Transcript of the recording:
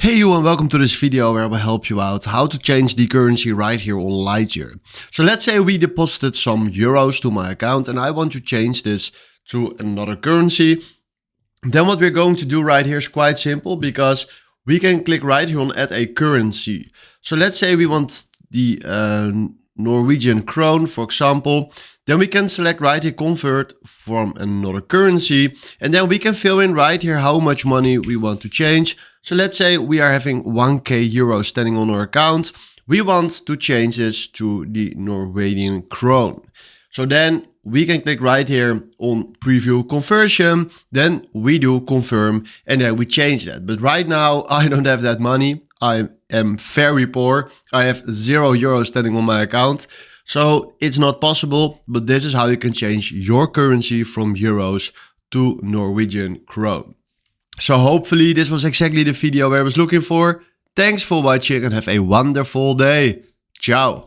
Hey you, and welcome to this video where I will help you out how to change the currency right here on Lightyear. So let's say we deposited some euros to my account and I want to change this to another currency. Then what we're going to do right here is quite simple, because we can click right here on add a currency. So let's say we want the Norwegian krone, for example. Then we can select right here convert from another currency, and then we can fill in right here how much money we want to change. So let's say we are having 1k euros standing on our account. We want to change this to the Norwegian krone. So then we can click right here on preview conversion. Then we do confirm and then we change that. But right now I don't have that money. I am very poor. I have 0 euros standing on my account. So it's not possible, but this is how you can change your currency from euros to Norwegian krone. So hopefully this was exactly the video I was looking for. Thanks for watching and have a wonderful day. Ciao.